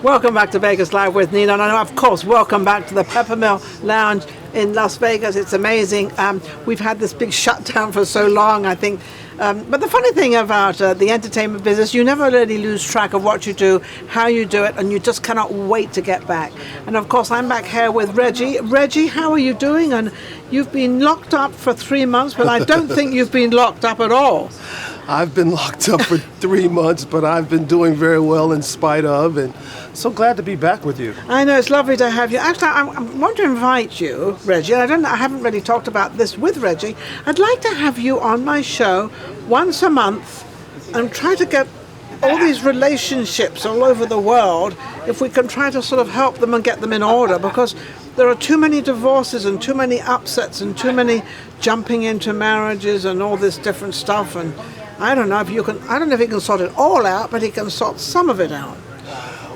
Welcome back to Vegas Live with Ninon, and of course, welcome back to the Peppermill Lounge in Las Vegas. It's amazing. We've had this big shutdown for so long, I think. But the funny thing about the entertainment business, you never really lose track of what you do, how you do it, and you just cannot wait to get back. And of course, I'm back here with Reggie. Reggie, how are you doing? And you've been locked up for 3 months, but I don't think you've been locked up at all. I've been locked up for 3 months, but I've been doing very well in spite of, and so glad to be back with you. I know, it's lovely to have you. Actually, I want to invite you, Reggie. I haven't really talked about this with Reggie. I'd like to have you on my show once a month and try to get all these relationships all over the world, if we can try to sort of help them and get them in order, because there are too many divorces and too many upsets and too many jumping into marriages and all this different stuff. And I don't know if he can sort it all out, but he can sort some of it out.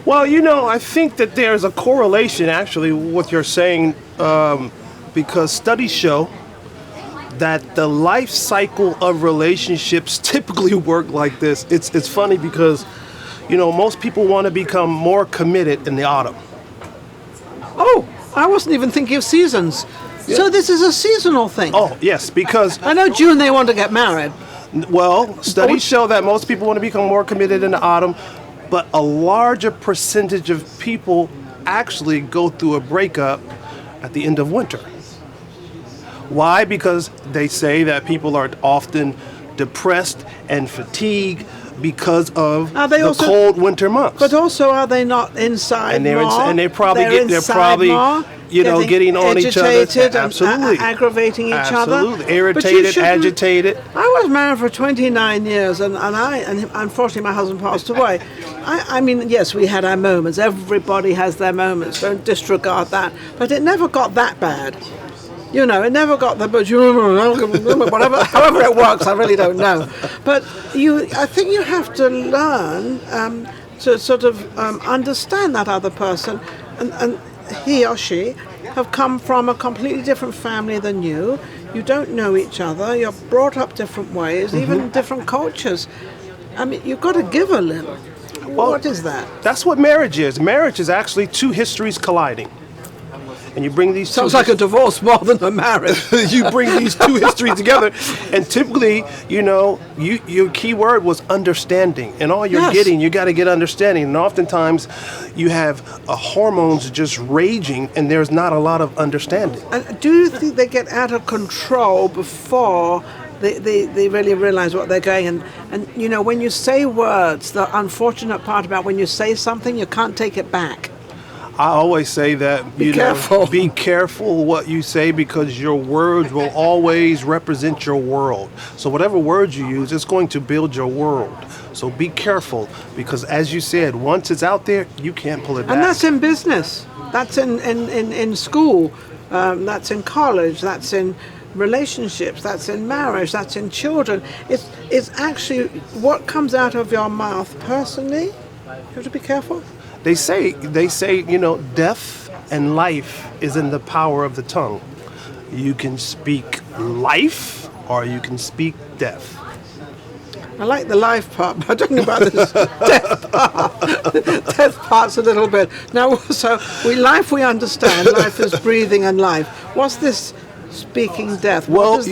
Well, I think that there's a correlation actually with what you're saying, because studies show that the life cycle of relationships typically work like this. It's funny because, most people want to become more committed in the autumn. Oh, I wasn't even thinking of seasons. Yeah. So this is a seasonal thing. Oh, yes, because I know June they want to get married. Well, studies show that most people want to become more committed in the autumn, but a larger percentage of people actually go through a breakup at the end of winter. Why? Because they say that people are often depressed and fatigued because of the cold winter months. But also, are they not inside and they're probably getting on each other. Absolutely. Aggravating each other. Absolutely. Irritated, agitated. I was married for 29 years, and unfortunately my husband passed away. I mean, yes, we had our moments. Everybody has their moments. Don't disregard that. But it never got that bad. It never got the, but whatever, however it works, I really don't know. But I think you have to learn to sort of understand that other person, and he or she have come from a completely different family than you. You don't know each other. You're brought up different ways, even different cultures. I mean, you've got to give a little. Well, what is that? That's what marriage is. Marriage is actually two histories colliding. And you bring these sounds like a divorce more than a marriage. You bring these two histories together, and typically, your key word was understanding. And all you're getting, you got to get understanding. And oftentimes, you have hormones just raging, and there's not a lot of understanding. And do you think they get out of control before they really realize what they're going? And when you say words, the unfortunate part about when you say something, you can't take it back. I always say that, be careful what you say, because your words will always represent your world. So whatever words you use, it's going to build your world. So be careful, because as you said, once it's out there, you can't pull it back. And that's in business. That's in school. That's in college. That's in relationships. That's in marriage. That's in children. It's actually what comes out of your mouth personally. You have to be careful. They say, death and life is in the power of the tongue. You can speak life or you can speak death. I like the life part, but I don't know about this death part. Death part's a little bit. Now, so we understand. Life is breathing and life. What's this speaking death? What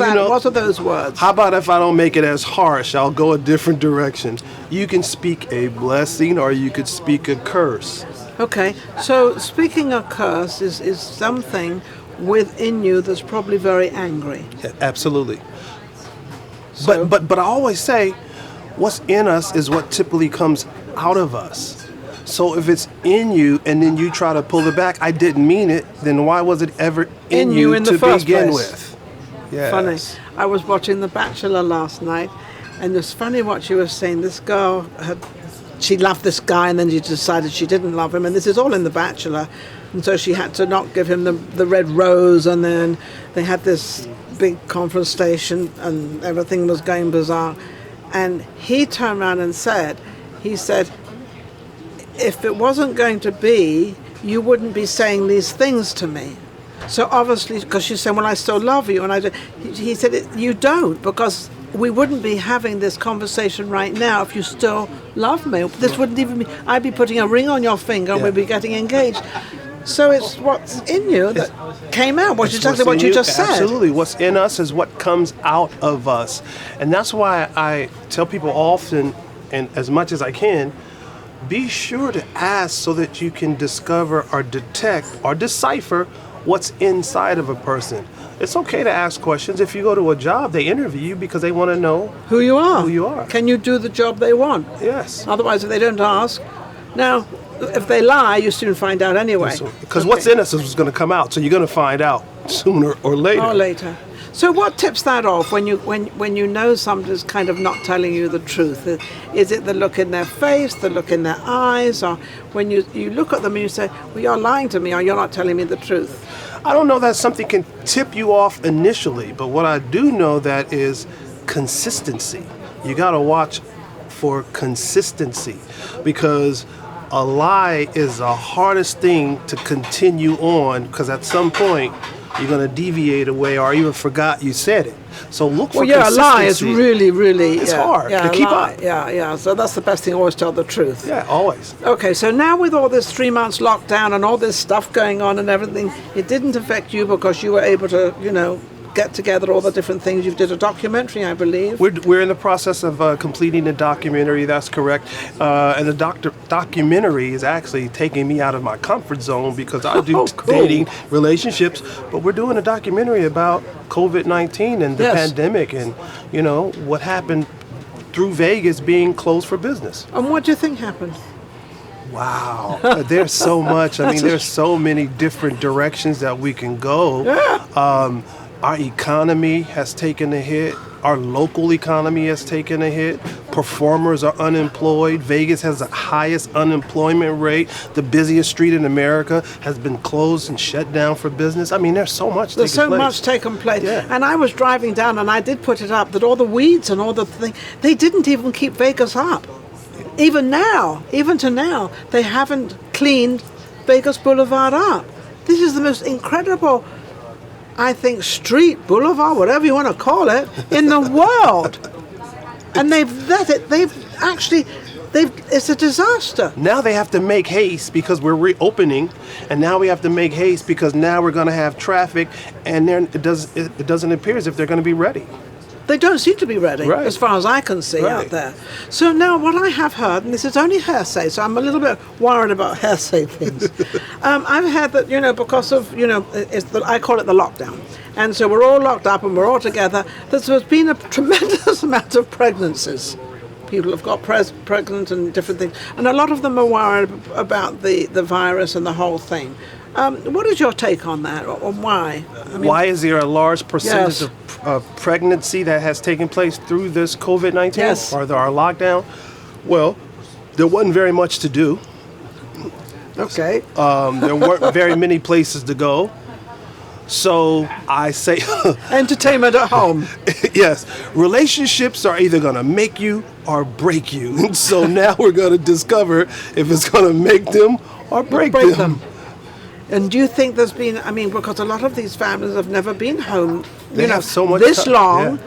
are those words? How about if I don't make it as harsh? I'll go a different direction. You can speak a blessing or you could speak a curse. Okay, so speaking a curse is something within you that's probably very angry. Yeah, absolutely. So, but I always say, what's in us is what typically comes out of us. So if it's in you and then you try to pull it back, I didn't mean it, then why was it ever in you in to the first begin place? with? Yes. Funny. I was watching The Bachelor last night, and it's funny what she was saying. This girl she loved this guy, and then she decided she didn't love him, and this is all in The Bachelor. And so she had to not give him the red rose, and then they had this big confrontation, and everything was going bizarre. And he turned around and said, if it wasn't going to be, you wouldn't be saying these things to me. So obviously, because she said, well, I still love you. And he said, you don't, because we wouldn't be having this conversation right now if you still love me. This wouldn't even be, I'd be putting a ring on your finger and we'd be getting engaged. So it's what's in you that came out, which is exactly what you just said. Absolutely. What's in us is what comes out of us. And that's why I tell people often, and as much as I can, be sure to ask so that you can discover or detect or decipher what's inside of a person. It's okay to ask questions. If you go to a job, they interview you because they want to know who you are. Who you are. Can you do the job they want? Yes. Otherwise, if they don't ask. Now, if they lie, you soon find out anyway. Because what's in us is what's going to come out. So you're going to find out sooner or later. Or later. So what tips that off when you know somebody's kind of not telling you the truth? Is it the look in their face, the look in their eyes, or when you look at them and you say, well, you're lying to me or you're not telling me the truth? I don't know that something can tip you off initially, but what I do know that is consistency. You got to watch for consistency, because a lie is the hardest thing to continue on, because at some point you're going to deviate away or even forgot you said it. So look for consistency. A lie is really it's hard to keep up. Yeah. So that's the best thing, always tell the truth. Yeah, always. Okay, so now with all this 3 months lockdown and all this stuff going on and everything, it didn't affect you because you were able to, get together all the different things. You did a documentary, I believe. We're in the process of completing a documentary. That's correct. And the documentary is actually taking me out of my comfort zone because I do dating, relationships. But we're doing a documentary about COVID-19 and the pandemic, and what happened through Vegas being closed for business. And what do you think happened? Wow, there's so much. I mean, there's so many different directions that we can go. Yeah. Our economy has taken a hit. Our local economy has taken a hit. Performers are unemployed. Vegas has the highest unemployment rate. The busiest street in America has been closed and shut down for business. I mean, there's so much taking place. There's so much taken place. Yeah. And I was driving down and I did put it up that all the weeds and all the things, they didn't even keep Vegas up. Even to now, they haven't cleaned Vegas Boulevard up. This is the most incredible, I think, street, boulevard, whatever you want to call it, in the world. And it's a disaster. Now they have to make haste because we're reopening, and now we have to make haste because now we're going to have traffic, and then it doesn't appear as if they're going to be ready. They don't seem to be ready, right, as far as I can see out there. So now what I have heard, and this is only hearsay, so I'm a little bit worried about hearsay things. I've heard that, because of, I call it the lockdown. And so we're all locked up and we're all together. There's been a tremendous amount of pregnancies. People have got pregnant and different things. And a lot of them are worried about the virus and the whole thing. What is your take on that, or why? Why is there a large percentage of pregnancy that has taken place through this COVID-19 or our lockdown? Well, there wasn't very much to do. Okay. There weren't very many places to go. So I say... Entertainment at home. Yes. Relationships are either going to make you or break you. And so now we're going to discover if it's going to make them or break them. And do you think there's been, because a lot of these families have never been home, have so much this long,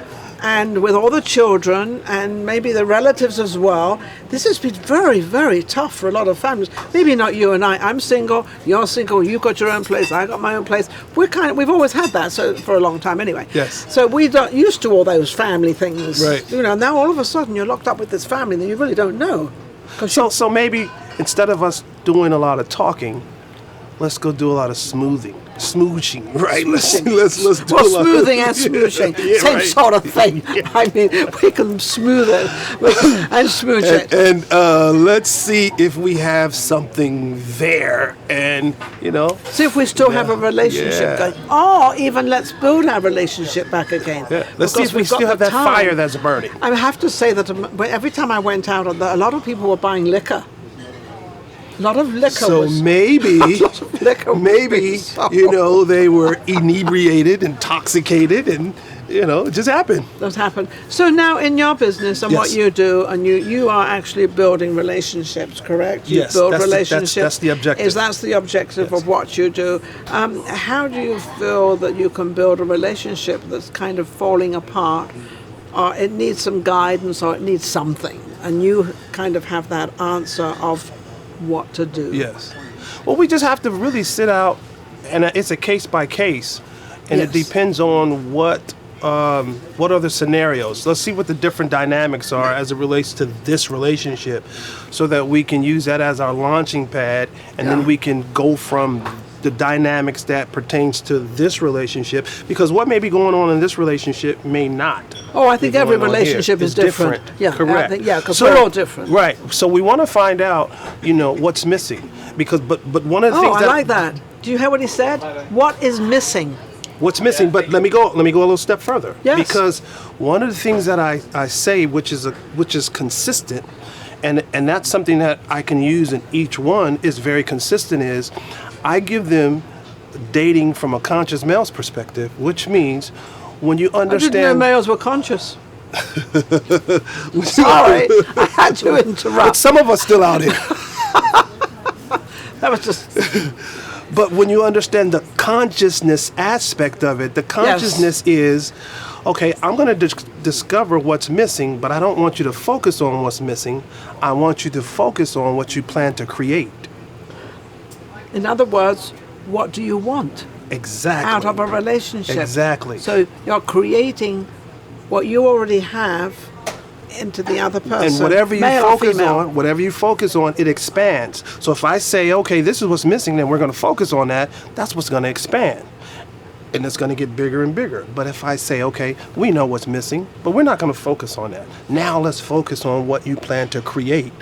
and with all the children and maybe the relatives as well, this has been very, very tough for a lot of families. Maybe not you and I. I'm single, you're single, you've got your own place, I got my own place. We've always had that for a long time anyway. Yes. So we're not used to all those family things. Right. Now all of a sudden you're locked up with this family that you really don't know. So maybe instead of us doing a lot of talking, let's go do a lot of smooching, right? Let's do smoothing and smooching, same sort of thing. We can smooth it and smooch it. And let's see if we have something there, and see if we still have a relationship going. Or even let's build our relationship back again. Yeah. Let's see if we still have that fire that's burning. I have to say that every time I went out, a lot of people were buying liquor. A lot of liquor. So maybe, they were inebriated, intoxicated, and it just happened. That happened. So now in your business and what you do, and you are actually building relationships, correct? You build relationships. That's the objective. That's the objective of what you do. How do you feel that you can build a relationship that's kind of falling apart or it needs some guidance, or it needs something, and you kind of have that answer of what to do. Yes. Well, we just have to really sit out, and it's a case by case, and it Yes. depends on what are the scenarios. Let's see what the different dynamics are as it relates to this relationship, so that we can use that as our launching pad, and then we can go from the dynamics that pertains to this relationship, because what may be going on in this relationship may not. Oh, I think be every going on here. relationship is It's different. Yeah, correct. Because So- we're all different. Right. So we want to find out, what's missing, because but one of the Oh, things I that like that. Do you hear what he said? What is missing? what's missing. But let me go a little step further. Yes. Because one of the things that I say, which is consistent, and that's something that I can use in each one, is very consistent, is I give them dating from a conscious male's perspective, which means when you I didn't know understand. males were conscious. Sorry, I had to But interrupt. some of us still out here. That was just But when you understand the consciousness aspect of it, the consciousness is, okay, I'm going to discover what's missing, but I don't want you to focus on what's missing. I want you to focus on what you plan to create. in other words, what do you want Exactly. out of a relationship? Exactly. So you're creating what you already have into the other person. And whatever you male or focus on, it expands. So if I say, okay, this is what's missing, then we're going to focus on that. That's what's going to expand. And it's going to get bigger and bigger. But if I say, okay, we know what's missing, but we're not going to focus on that. Now let's focus on what you plan to create.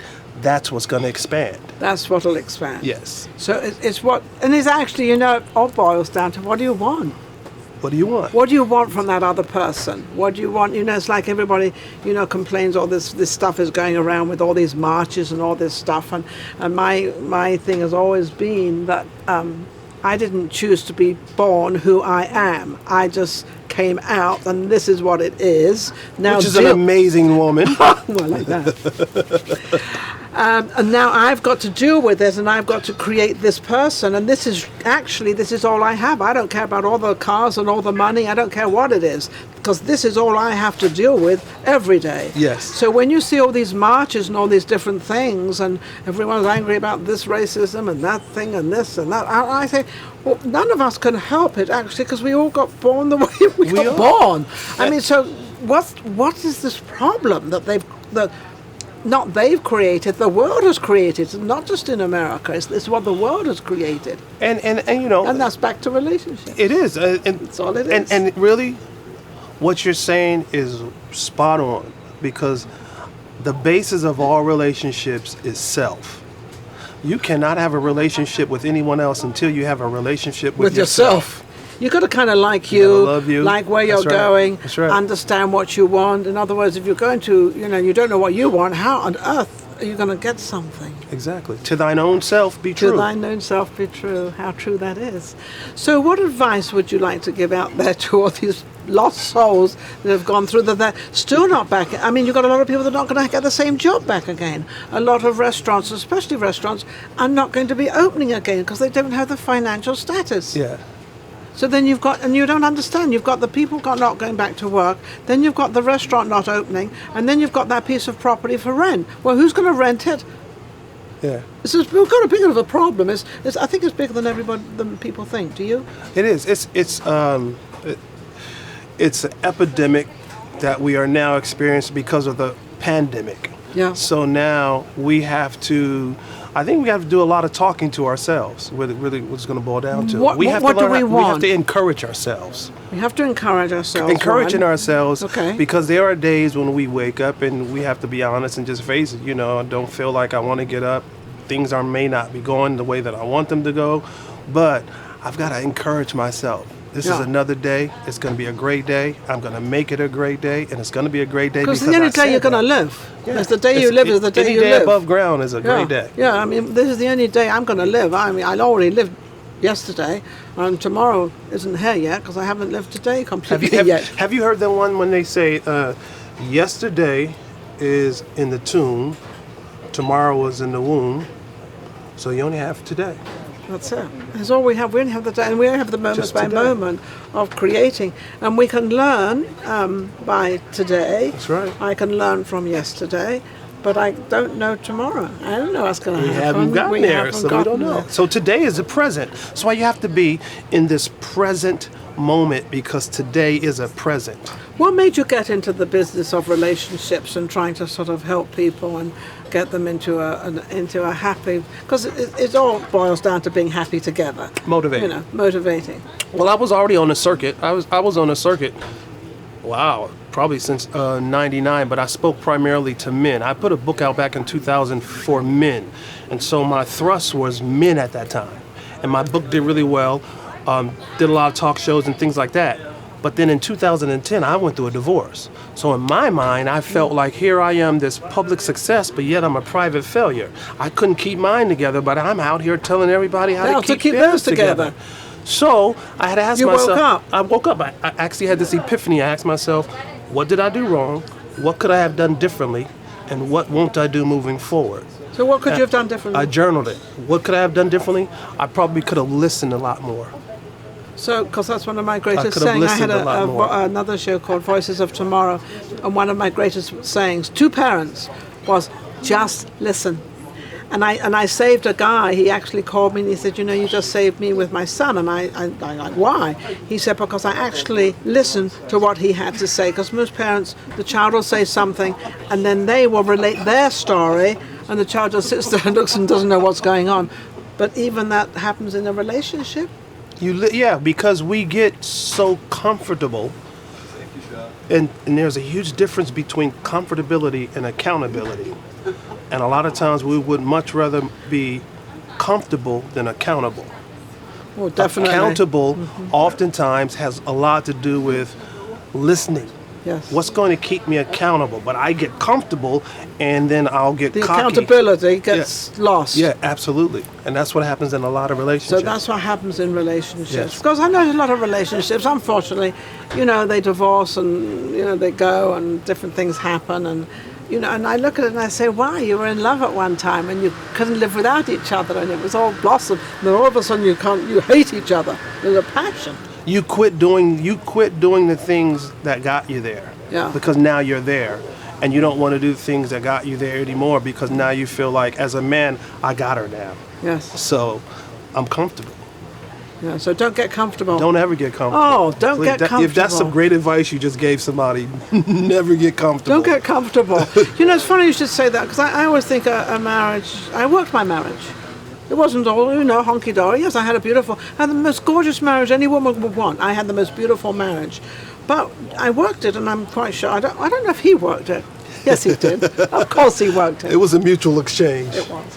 That's what's going to expand. That's what will expand. Yes. So it's what, and it's actually, it all boils down to what do you want? What do you want? What do you want from that other person? What do you want? It's like everybody, complains all this stuff is going around with all these marches and all this stuff. And my thing has always been that I didn't choose to be born who I am. I just came out, and this is what it is. Now, Which is an amazing woman. well, like that. And now I've got to deal with it, and I've got to create this person, and this is all I have. I don't care about all the cars and all the money. I don't care what it is, because this is all I have to deal with every day. Yes. So when you see all these marches and all these different things, and everyone's angry about this racism and that thing and this and that, I say, well, none of us can help it, actually, because we all got born the way we got born. I mean, so what is this problem that not they've created, the world has created, not just in America. It's what the world has created. And And that's back to relationships. it is. And That's all it is. And really, what you're saying is spot on, because the basis of all relationships is self. You cannot have a relationship with anyone else until you have a relationship with yourself. You've got to kind of like You gotta love you. like where you're That's right. going, That's right. understand what you want. In other words, if you're going to, you don't know what you want, how on earth are you going to get something? Exactly. To thine own self be true. To thine own self be true. How true that is. So what advice would you like to give out there to all these lost souls that have gone through that they're still not back? I mean, you've got a lot of people that are not going to get the same job back again. A lot of restaurants, especially restaurants, are not going to be opening again because they don't have the financial status. Yeah. So then you've got, and you don't understand, you've got the people not going back to work, then you've got the restaurant not opening, and then you've got that piece of property for rent. Well, who's going to rent it? Yeah. We've got a bigger of a problem. I think it's bigger than people think. Do you? It is. It's an epidemic that we are now experiencing because of the pandemic. Yeah. So now we have to. I think we have to do a lot of talking to ourselves. Really, what's going to boil down to. What we have do to learn. we We have want? to encourage ourselves. We have to encourage ourselves. Encouraging one. ourselves. Okay. Because there are days when we wake up and we have to be honest and just face it. I don't feel like I want to get up. Things may not be going the way that I want them to go, but I've got to encourage myself. This is Yeah. another day. It's going to be a great day. I'm going to make it a great day, and it's going to be a great day Because because the only I day said you're going to that. live. It's the day you It's- live is the day any you day live. above ground is a great day. Yeah, I mean, this is the only day I'm going to live. I mean, I already lived yesterday, and tomorrow isn't here yet because I haven't lived today completely yet. Have you heard that one when they say, yesterday is in the tomb, tomorrow is in the womb, so you only have today. That's it. That's all we have. We only have the day, and we only have the moments Just by today. moment of creating. And we can learn by today. That's right. I can learn from yesterday, but I don't know tomorrow. I don't know what's going to We happen. haven't gotten there, haven't so we gotten don't know. there. So today is the present. That's why you have to be in this present moment, because today is a present. What made you get into the business of relationships and trying to sort of help people and get them into a happy? Because it all boils down to being happy together. Motivating. You know, motivating. Well, I was already on the circuit. I was on the circuit. Wow, probably since '99, but I spoke primarily to men. I put a book out back in 2000 for men, and so my thrust was men at that time. And my book did really well. Did a lot of talk shows and things like that. But then in 2010, I went through a divorce. So in my mind, I felt like here I am, this public success, but yet I'm a private failure. I couldn't keep mine together, but I'm out here telling everybody how to keep theirs together. So I had to ask myself. You woke up. I woke up. I actually had this epiphany. I asked myself, what did I do wrong? What could I have done differently? And what won't I do moving forward? So what could you have done differently? I journaled it. What could I have done differently? I probably could have listened a lot more. So, because that's one of my I greatest could have sayings. I had listened a lot more. another show called Voices of Tomorrow, and one of my greatest sayings to parents was, just listen. And I saved a guy. He actually called me and he said, you know, you just saved me with my son. And I like, why? He said, because I actually listened to what he had to say. Because most parents, the child will say something and then they will relate their story, and the child just sits there and looks and doesn't know what's going on. But even that happens in a relationship. Yeah, because we get so comfortable, and there's a huge difference between comfortability and accountability. And a lot of times we would much rather be comfortable than accountable. Well, definitely. Accountable oftentimes has a lot to do with listening. Yes. What's going to keep me accountable? But I get comfortable and then I'll get The cocky. accountability gets lost. Yeah, absolutely. And that's what happens in a lot of So relationships. that's what happens in relationships. Yes. Because I know a lot of relationships, unfortunately, you know, they divorce and, you know, they go and different things happen. And, you know, and I look at it and I say, why? You were in love at one time and you couldn't live without each other and it was all blossom. And then all of a sudden you hate each other. There's a passion. You quit doing the things that got you there. Yeah. Because now you're there. And you don't want to do things that got you there anymore because now you feel like, as a man, I got her now. Yes. So I'm comfortable. Yeah. So don't get comfortable. Don't ever get comfortable. Oh, don't Please, get comfortable. If that's some great advice you just gave somebody, never get comfortable. Don't get comfortable. You know, it's funny you should say that because I always think a marriage, I worked my marriage. It wasn't all, you know, honky-dory. Yes, I had the most gorgeous marriage any woman would want. I had the most beautiful marriage. But I worked it, and I'm quite sure, I don't know if he worked it. Yes, he did. Of course he worked it. It was a mutual exchange.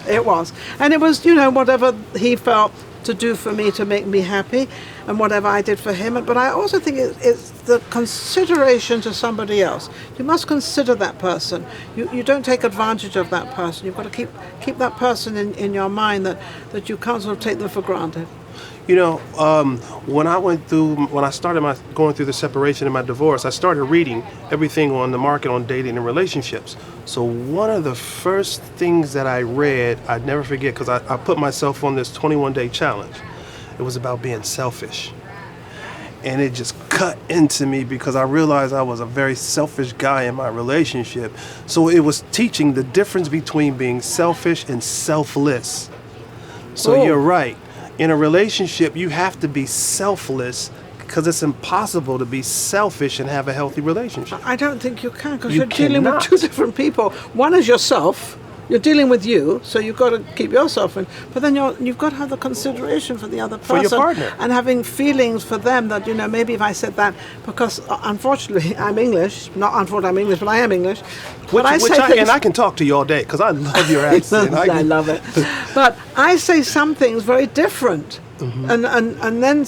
It was. And it was, you know, whatever he felt to do for me to make me happy and whatever I did for him. But I also think it's the consideration to somebody else. You must consider that person. You don't take advantage of that person. You've got to keep that person in your mind that you can't sort of take them for granted. You know, when I started going through the separation and my divorce, I started reading everything on the market on dating and relationships. So one of the first things that I read, I'd never forget, because I put myself on this 21-day challenge. It was about being selfish. And it just cut into me because I realized I was a very selfish guy in my relationship. So it was teaching the difference between being selfish and selfless. So You're right. In a relationship, you have to be selfless because it's impossible to be selfish and have a healthy relationship. I don't think you can because You you're dealing with cannot. two different people. One is yourself. You're dealing with you, so you've got to keep yourself in. But then you've got to have the consideration for the other person. For your partner. And having feelings for them that, you know, maybe if I said that, because unfortunately I'm English. Not unfortunately I'm English, but I am English. But And I can talk to you all day because I love your accent. I love it. But I say some things very different. And then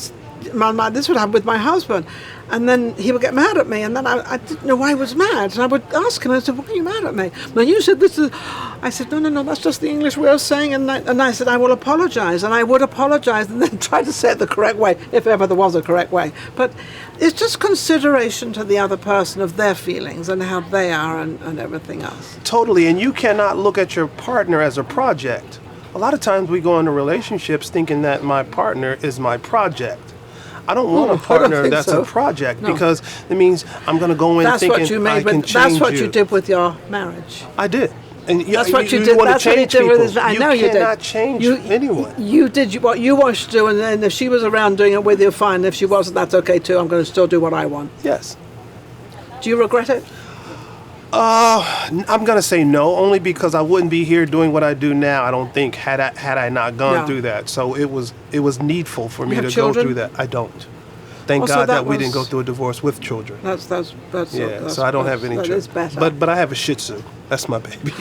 this would happen with my husband. And then he would get mad at me, and then I didn't know why he was mad. And I would ask him, I said, why are you mad at me? Now you said this is... I said, no, that's just the English way of saying it. And I said, I will apologize. And I would apologize and then try to say it the correct way, if ever there was a correct way. But it's just consideration to the other person of their feelings and how they are and everything else. Totally, and you cannot look at your partner as a project. A lot of times we go into relationships thinking that my partner is my project. I don't want a partner that's a project because it means I'm going to go in thinking I can change you. That's what you did with your marriage. I did. And that's what you did. That's what you did with his. I know you did. You cannot change anyone. You did what you wanted to do, and then if she was around doing it with you, fine. If she wasn't, that's okay too. I'm going to still do what I want. Yes. Do you regret it? I'm going to say no, only because I wouldn't be here doing what I do now. I don't think had I not gone through that. So it was needful for me to go through that. I don't. Thank God that we didn't go through a divorce with children. That's yeah. So I don't have any children. Better. But I have a Shih Tzu. That's my baby.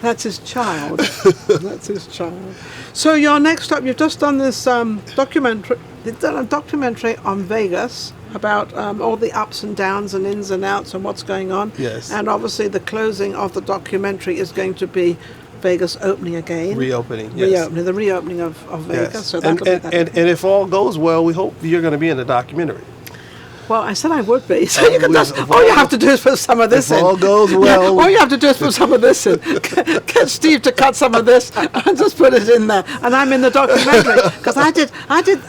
That's his child. That's his child. So your next up, you've just done this documentary. You've done a documentary on Vegas about all the ups and downs and ins and outs and what's going on. Yes. And obviously the closing of the documentary is going to be Vegas opening again. Reopening, yes. The reopening of Vegas. Yes. So and if all goes well, we hope you're going to be in the documentary. Well, I said I would be. So you can all you have to do is put some of this in. If all goes well. All you have to do is put some of this in. Get Steve to cut some of this and just put it in there. And I'm in the documentary because I did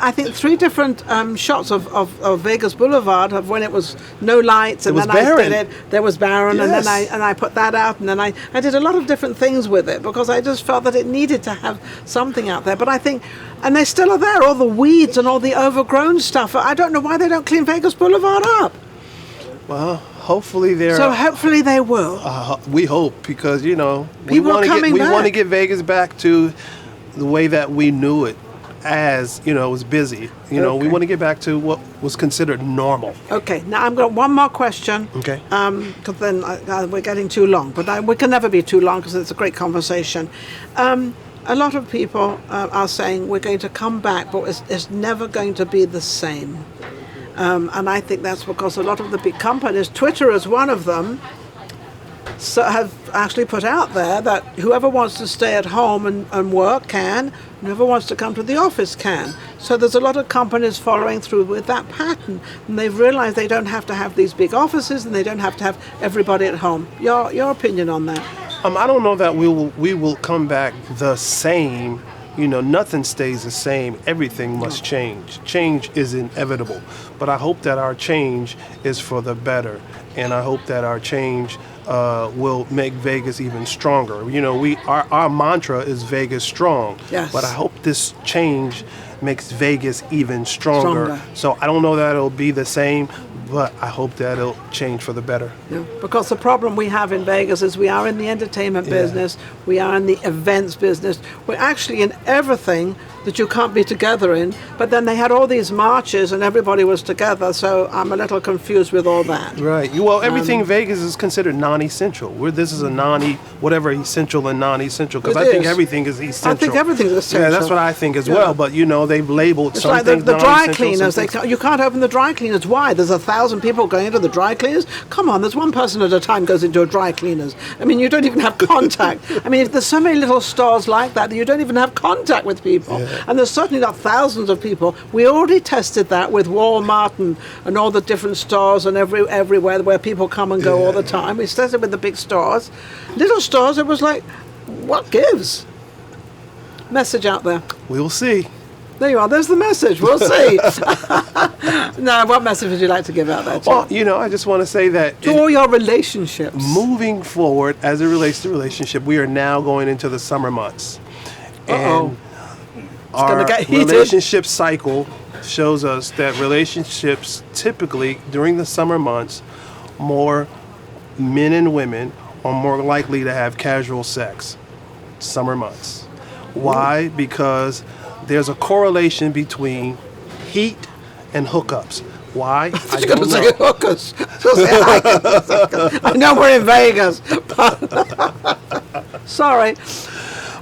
I think 3 different shots of Vegas Boulevard of when it was no lights, and then I did it. There was barren, yes. and then I put that out, and then I did a lot of different things with it because I just felt that it needed to have something out there. But I think, and they still are there, all the weeds and all the overgrown stuff. I don't know why they don't clean Vegas Boulevard up. Well, hopefully hopefully they will. We hope, because we want to get Vegas back to the way that we knew it, as it was busy. We want to get back to what was considered normal. Okay, now I've got one more question. Okay. Because then we're getting too long, but we can never be too long because it's a great conversation. A lot of people are saying we're going to come back, but it's never going to be the same. And I think that's because a lot of the big companies, Twitter is one of them, have actually put out there that whoever wants to stay at home and work can, whoever wants to come to the office can. So there's a lot of companies following through with that pattern, and they've realized they don't have to have these big offices and they don't have to have everybody at home. Your opinion on that? I don't know that we will come back the same. Nothing stays the same. Everything must change. Change is inevitable. But I hope that our change is for the better. And I hope that our change will make Vegas even stronger. Our mantra is Vegas strong. Yes. But I hope this change makes Vegas even stronger. So I don't know that it'll be the same, but I hope that it'll change for the better. Yeah, because the problem we have in Vegas is we are in the entertainment business, we are in the events business, we're actually in everything that you can't be together in, but then they had all these marches and everybody was together, so I'm a little confused with all that. Right. Well, everything Vegas is considered non-essential. This is a whatever essential and non-essential, because I think everything is essential. I think everything is essential. Yeah, that's what I think as well, but they've labeled some things the dry non-essential, cleaners, you can't open the dry cleaners. Why? There's 1,000 people going into the dry cleaners? Come on, there's one person at a time goes into a dry cleaners. I mean, you don't even have contact. I mean, there's so many little stores like that you don't even have contact with people. Yeah. And there's certainly not thousands of people. We already tested that with Walmart and all the different stores and everywhere where people come and go all the time. We tested it with the big stores. Little stores, it was like, what gives? Message out there. We'll see. There you are. There's the message. We'll see. Now, what message would you like to give out there? Well, I just want to say that to all your relationships, moving forward as it relates to relationship, we are now going into the summer months, and our relationship cycle shows us that relationships typically during the summer months, more men and women are more likely to have casual sex. Summer months. Why? Because there's a correlation between heat and hookups. Why? I don't know. Say hookers. I know we're in Vegas. Sorry.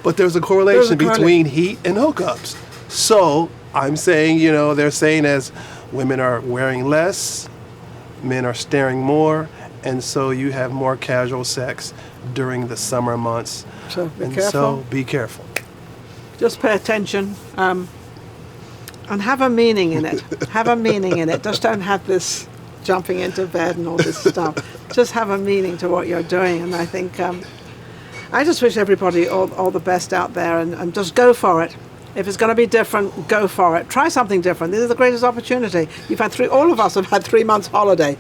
But there's a correlation between heat and hookups. So I'm saying, they're saying as women are wearing less, men are staring more, and so you have more casual sex during the summer months. So be careful. Just pay attention and have a meaning in it. Have a meaning in it. Just don't have this jumping into bed and all this stuff. Just have a meaning to what you're doing. And I think I just wish everybody all the best out there, and just go for it. If it's going to be different, go for it. Try something different. This is the greatest opportunity. All of us have had 3 months holiday.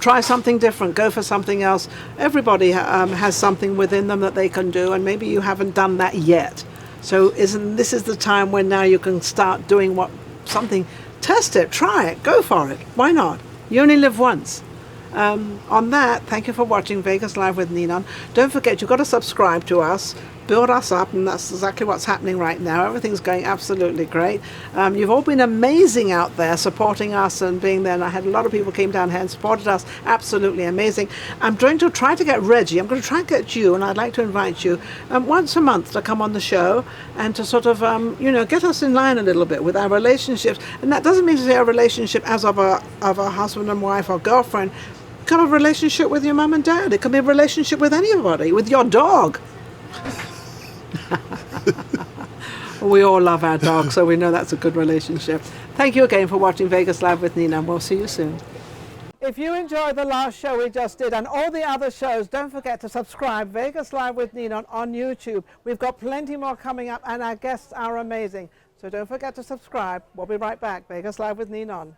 Try something different. Go for something else. Everybody has something within them that they can do, and maybe you haven't done that yet. So this is the time when now you can start doing something. Test it. Try it. Go for it. Why not? You only live once. On that, thank you for watching Vegas Live with Ninon. Don't forget, you've got to subscribe to us, build us up, and that's exactly what's happening right now. Everything's going absolutely great. You've all been amazing out there supporting us and being there, and I had a lot of people came down here and supported us. Absolutely amazing. I'm going to try to get Reggie. I'm going to try and get you, and I'd like to invite you once a month to come on the show and to sort of get us in line a little bit with our relationships. And that doesn't mean to say a relationship as of a husband and wife or girlfriend. It could be a relationship with your mum and dad. It could be a relationship with anybody, with your dog. We all love our dog, so we know that's a good relationship. Thank you again for watching Vegas Live with Ninon. We'll see you soon. If you enjoyed the last show we just did and all the other shows, don't forget to subscribe Vegas Live with Ninon on YouTube. We've got plenty more coming up, and our guests are amazing. So don't forget to subscribe. We'll be right back. Vegas Live with Ninon.